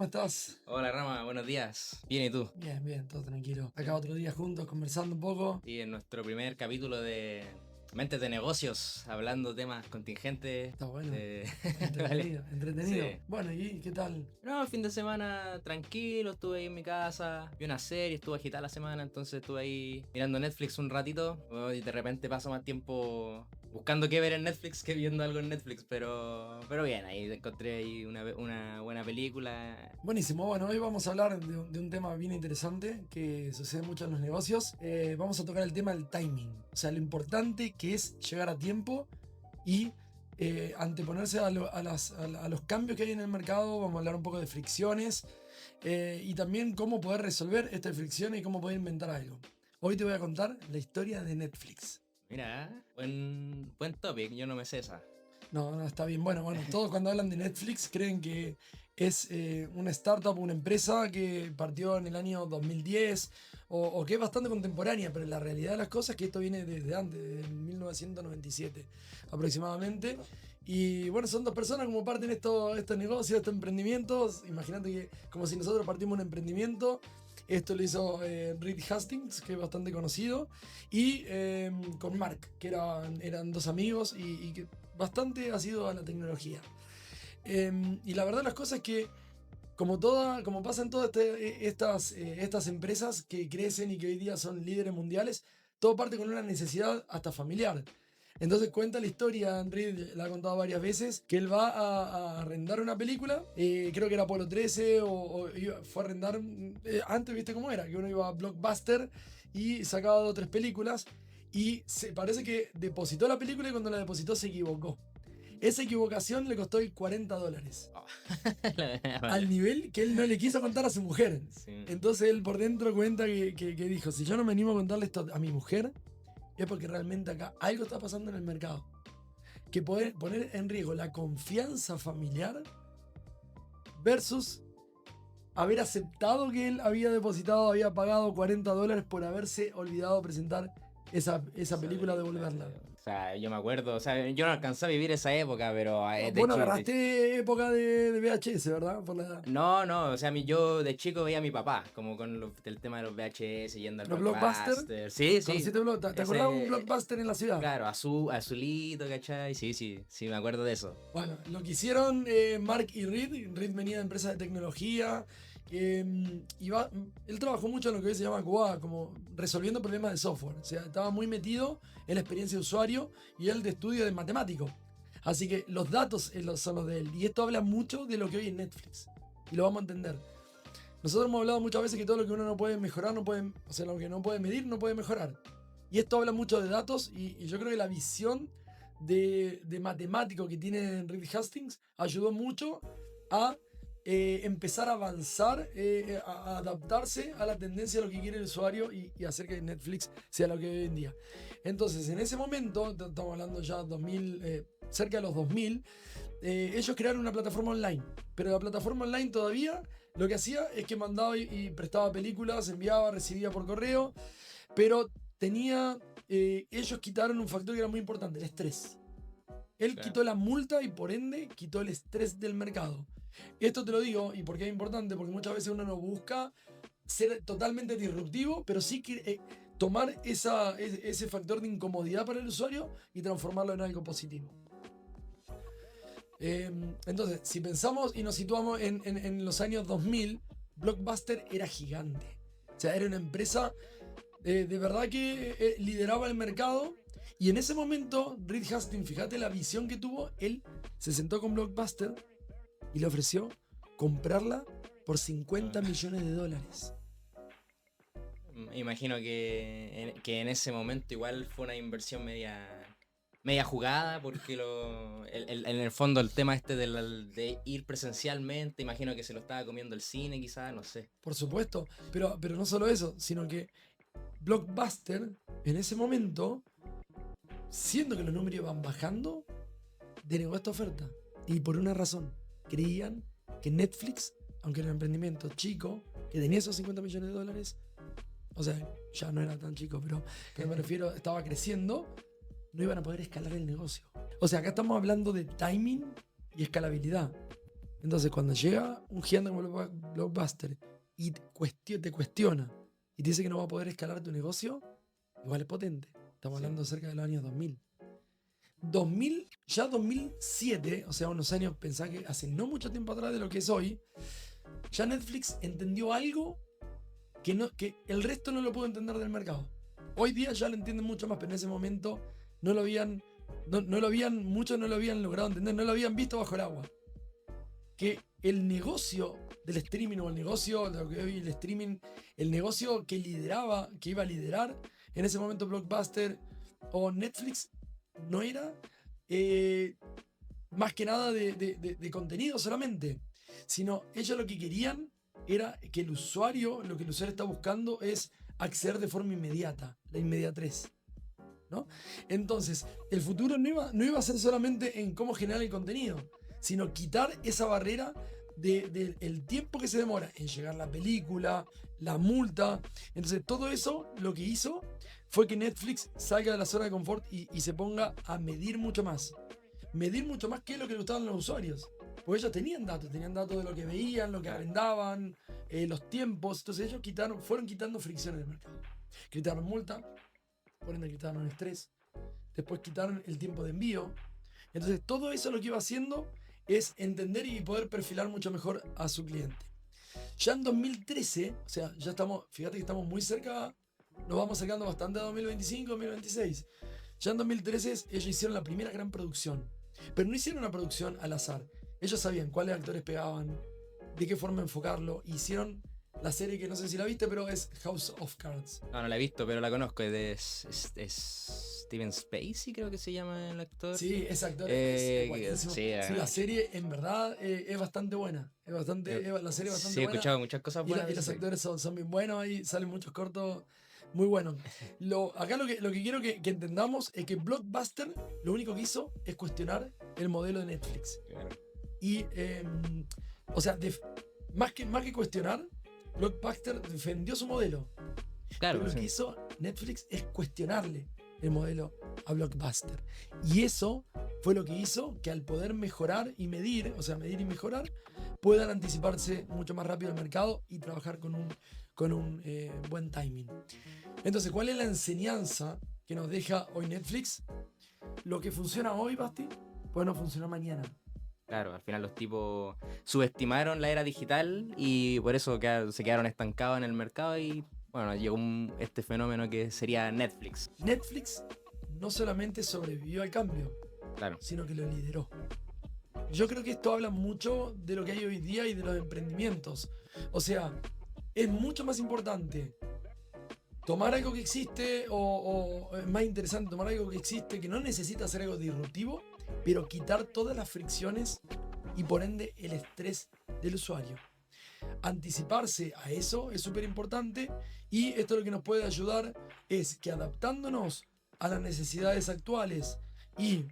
¿Cómo estás? Hola Rama, buenos días. Bien, ¿y tú? Bien, bien, todo tranquilo. Acá otro día juntos conversando un poco. Y en nuestro primer capítulo de Mentes de Negocios, hablando temas contingentes. Está bueno. de- Vale. Entretenido, entretenido. Sí. Bueno, ¿y qué tal? No, fin de semana tranquilo, estuve ahí en mi casa, vi una serie, estuve agitada la semana, entonces estuve ahí mirando Netflix un ratito. Y de repente paso más tiempo buscando qué ver en Netflix que viendo algo en Netflix, pero bien, ahí encontré ahí una buena película. Buenísimo, bueno, hoy vamos a hablar de un tema bien interesante que sucede mucho en los negocios. Vamos a tocar el tema del timing, o sea, lo importante que es llegar a tiempo y anteponerse a los cambios que hay en el mercado. Vamos a hablar un poco de fricciones y también cómo poder resolver estas fricciones y cómo poder inventar algo. Hoy te voy a contar la historia de Netflix. Mira, buen topic, yo no me sé esa. No, no, está bien. Bueno, todos cuando hablan de Netflix creen que es una startup, una empresa que partió en el año 2010 o que es bastante contemporánea, pero la realidad de las cosas es que esto viene desde antes, desde 1997 aproximadamente. Y bueno, son dos personas como parten estos negocios, estos emprendimientos. Imagínate que como si nosotros partimos un emprendimiento. Esto lo hizo Reed Hastings, que es bastante conocido, y con Mark, que eran dos amigos y que bastante ha sido a la tecnología. Y la verdad las cosas es que como pasa en todas estas empresas que crecen y que hoy día son líderes mundiales, todo parte con una necesidad hasta familiar. Entonces cuenta la historia, Reed la ha contado varias veces, que él va a arrendar una película, creo que era Apolo 13 fue a arrendar, antes viste cómo era, que uno iba a Blockbuster y sacaba 2 o 3 películas y parece que depositó la película y cuando la depositó se equivocó. Esa equivocación le costó $40. Oh. Al nivel que él no le quiso contar a su mujer. Sí. Entonces él por dentro cuenta que dijo, si yo no me animo a contarle esto a mi mujer, es porque realmente acá algo está pasando en el mercado. Que poder poner en riesgo la confianza familiar versus haber aceptado que él había pagado $40 por haberse olvidado presentar esa película, devolverla. O sea, yo me acuerdo, o sea, yo no alcancé a vivir esa época, pero de Bueno, chico. agarraste época de VHS, ¿verdad? Por la edad. No, o sea, yo de chico veía a mi papá, como con el tema de los VHS, yendo al Los Blockbuster. Blockbuster. Sí, sí. ¿Conociste ¿Te acordás de un Blockbuster en la ciudad? Claro, azulito, ¿cachai? Sí, me acuerdo de eso. Bueno, lo que hicieron Mark y Reed. Reed venía de empresas de tecnología. Él trabajó mucho en lo que hoy se llama QA, como resolviendo problemas de software. O sea, estaba muy metido en la experiencia de usuario y él de estudio de matemático. Así que los datos son los de él. Y esto habla mucho de lo que hoy es Netflix. Y lo vamos a entender. Nosotros hemos hablado muchas veces que todo lo que uno no puede mejorar, o sea, lo que no puede medir, no puede mejorar. Y esto habla mucho de datos y yo creo que la visión de matemático que tiene Reed Hastings ayudó mucho a empezar a avanzar, a adaptarse a la tendencia de lo que quiere el usuario y hacer que Netflix sea lo que hoy en día. Entonces, en ese momento, estamos hablando ya 2000, cerca de los 2000, ellos crearon una plataforma online. Pero la plataforma online todavía lo que hacía es que mandaba y prestaba películas, enviaba, recibía por correo, pero ellos quitaron un factor que era muy importante, el estrés. Él Claro. quitó la multa y por ende quitó el estrés del mercado. Esto te lo digo, y porque es importante, porque muchas veces uno no busca ser totalmente disruptivo, pero sí que tomar ese factor de incomodidad para el usuario y transformarlo en algo positivo. Entonces, si pensamos y nos situamos en los años 2000, Blockbuster era gigante. O sea, era una empresa de verdad que lideraba el mercado. Y en ese momento, Reed Hastings, fíjate la visión que tuvo, él se sentó con Blockbuster y le ofreció comprarla por $50 millones. Imagino que en ese momento igual fue una inversión media jugada, porque en el fondo el tema de ir presencialmente, imagino que se lo estaba comiendo el cine quizás, no sé. Por supuesto, pero no solo eso, sino que Blockbuster en ese momento, siendo que los números iban bajando, denegó esta oferta. Y por una razón, creían que Netflix, aunque era un emprendimiento chico, que tenía esos $50 millones, o sea, ya no era tan chico, pero que me refiero, estaba creciendo, no iban a poder escalar el negocio. O sea, acá estamos hablando de timing y escalabilidad. Entonces, cuando llega un gigante como Blockbuster y te cuestiona y te dice que no va a poder escalar tu negocio, igual es potente. Estamos hablando cerca de los años 2000. 2007, o sea, unos años, pensá que hace no mucho tiempo atrás de lo que es hoy, ya Netflix entendió algo que el resto no lo pudo entender del mercado. Hoy día ya lo entienden mucho más, pero en ese momento no lo habían, muchos no lo habían logrado entender, no lo habían visto bajo el agua. Que el negocio del streaming o el negocio de lo que hoy el streaming, el negocio que iba a liderar en ese momento Blockbuster o Netflix, no era más que nada de contenido solamente, sino ellos lo que querían era que el usuario, lo que el usuario está buscando es acceder de forma inmediata, la inmediatez, ¿no? Entonces, el futuro no iba a ser solamente en cómo generar el contenido, sino quitar esa barrera del tiempo que se demora en llegar la película, la multa. Entonces, todo eso lo que hizo fue que Netflix salga de la zona de confort y se ponga a medir mucho más. Medir mucho más qué es lo que le gustaban a los usuarios. Porque ellos tenían datos de lo que veían, lo que arrendaban, los tiempos. Entonces ellos fueron quitando fricciones del mercado. Quitaron multa, por ende quitaron estrés. Después quitaron el tiempo de envío. Entonces todo eso lo que iba haciendo es entender y poder perfilar mucho mejor a su cliente. Ya en 2013, o sea, ya estamos, fíjate que estamos muy cerca, nos vamos acercando bastante a 2025, 2026. Ya en 2013 ellos hicieron la primera gran producción. Pero no hicieron una producción al azar. Ellos sabían cuáles actores pegaban, de qué forma enfocarlo. Hicieron la serie que no sé si la viste, pero es House of Cards. No la he visto, pero la conozco. Es Steven Spacey, creo que se llama el actor. Sí, ese actor es buenísimo. Sí, la serie en verdad es bastante buena. La serie es bastante buena. Sí, he escuchado muchas cosas buenas. Y los actores son bien buenos, ahí salen muchos cortos muy buenos. Acá lo que quiero que entendamos es que Blockbuster lo único que hizo es cuestionar el modelo de Netflix. Claro. Y, o sea, más que cuestionar, Blockbuster defendió su modelo. Claro, pero lo que hizo Netflix es cuestionarle el modelo a Blockbuster. Y eso fue lo que hizo que al poder mejorar y medir, o sea, medir y mejorar, puedan anticiparse mucho más rápido al mercado y trabajar con un buen timing. Entonces, ¿cuál es la enseñanza que nos deja hoy Netflix? Lo que funciona hoy, Basti, puede no funcionar mañana. Claro, al final los tipos subestimaron la era digital y por eso se quedaron estancados en el mercado y bueno, llegó este fenómeno que sería Netflix. Netflix no solamente sobrevivió al cambio, claro, sino que lo lideró. Yo creo que esto habla mucho de lo que hay hoy día y de los emprendimientos. O sea, es mucho más importante tomar algo que existe o es más interesante tomar algo que existe que no necesita ser algo disruptivo, pero quitar todas las fricciones y por ende el estrés del usuario. Anticiparse a eso es súper importante y esto lo que nos puede ayudar es que adaptándonos a las necesidades actuales y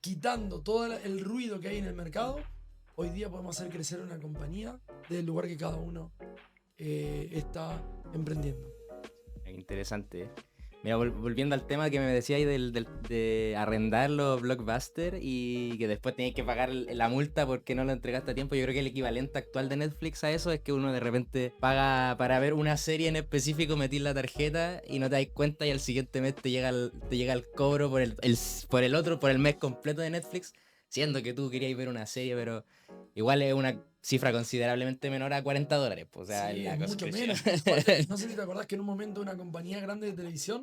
quitando todo el ruido que hay en el mercado, hoy día podemos hacer crecer una compañía del lugar que cada uno está emprendiendo. Interesante. Mira, volviendo al tema que me decía ahí de arrendar los Blockbuster y que después tenías que pagar la multa porque no lo entregaste a tiempo, yo creo que el equivalente actual de Netflix a eso es que uno de repente paga para ver una serie en específico, metís la tarjeta y no te das cuenta y al siguiente mes te llega el cobro por el mes completo de Netflix, siendo que tú querías ver una serie, pero igual es una cifra considerablemente menor a $40. Pues, o sea, sí, la es mucho menos. No sé si te acordás que en un momento una compañía grande de televisión,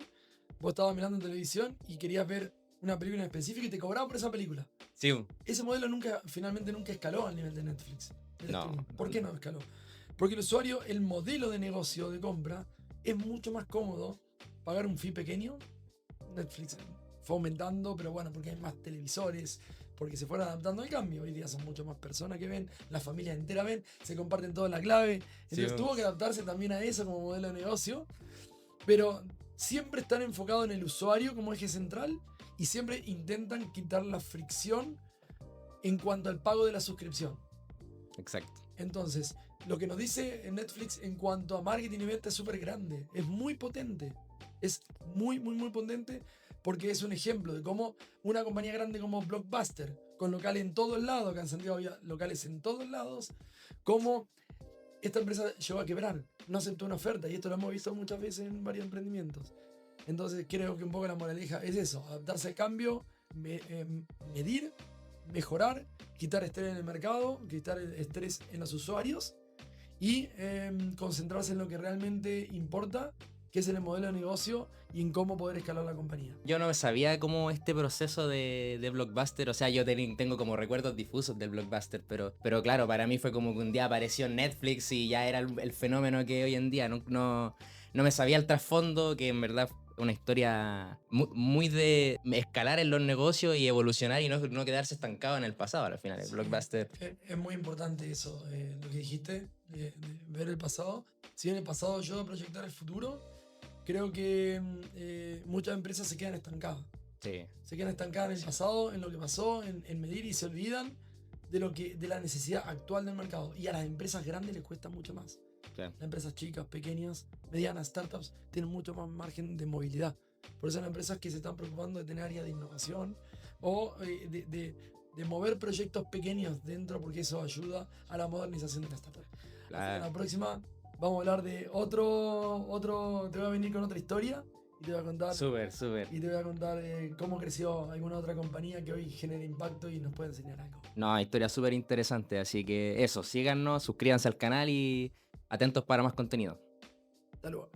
vos estabas mirando televisión y querías ver una película en específico y te cobraban por esa película. Sí. Ese modelo finalmente nunca escaló al nivel de Netflix. No. ¿Por qué no escaló? Porque el usuario, el modelo de negocio de compra, es mucho más cómodo pagar un fee pequeño. Netflix fue aumentando, pero bueno, porque hay más televisores, porque se fueron adaptando al cambio. Hoy día son mucho más personas que ven, las familias enteras ven, se comparten toda la clave. Entonces sí, tuvo que adaptarse también a eso como modelo de negocio, pero siempre están enfocados en el usuario como eje central y siempre intentan quitar la fricción en cuanto al pago de la suscripción. Exacto. Entonces, lo que nos dice Netflix en cuanto a marketing y venta es súper grande, es muy potente. Es muy, muy, muy potente porque es un ejemplo de cómo una compañía grande como Blockbuster, con locales en todos lados, que en Santiago había locales en todos lados, cómo esta empresa llegó a quebrar, no aceptó una oferta, y esto lo hemos visto muchas veces en varios emprendimientos. Entonces creo que un poco la moraleja es eso, adaptarse al cambio, medir, mejorar, quitar estrés en el mercado, quitar el estrés en los usuarios y concentrarse en lo que realmente importa, que es en el modelo de negocio y en cómo poder escalar la compañía. Yo no sabía cómo este proceso de Blockbuster, o sea, yo tengo como recuerdos difusos del Blockbuster, pero claro, para mí fue como que un día apareció en Netflix y ya era el fenómeno que hoy en día, no me sabía el trasfondo, que en verdad una historia muy de escalar en los negocios y evolucionar y no quedarse estancado en el pasado al final, el Sí, Blockbuster. es muy importante eso, lo que dijiste, de ver el pasado. Si bien el pasado ayuda a proyectar el futuro, creo que muchas empresas se quedan estancadas. Sí. Se quedan estancadas en el pasado, en lo que pasó, en medir, y se olvidan de la necesidad actual del mercado. Y a las empresas grandes les cuesta mucho más. Claro. Las empresas chicas, pequeñas, medianas, startups, tienen mucho más margen de movilidad. Por eso las empresas que se están preocupando de tener áreas de innovación o de mover proyectos pequeños dentro, porque eso ayuda a la modernización de la startup. Claro. La próxima vamos a hablar de otro, te voy a venir con otra historia y te voy a contar, Súper. y te voy a contar cómo creció alguna otra compañía que hoy genera impacto y nos puede enseñar algo. No, historia súper interesante, así que eso, síganos, suscríbanse al canal y atentos para más contenido. Hasta luego.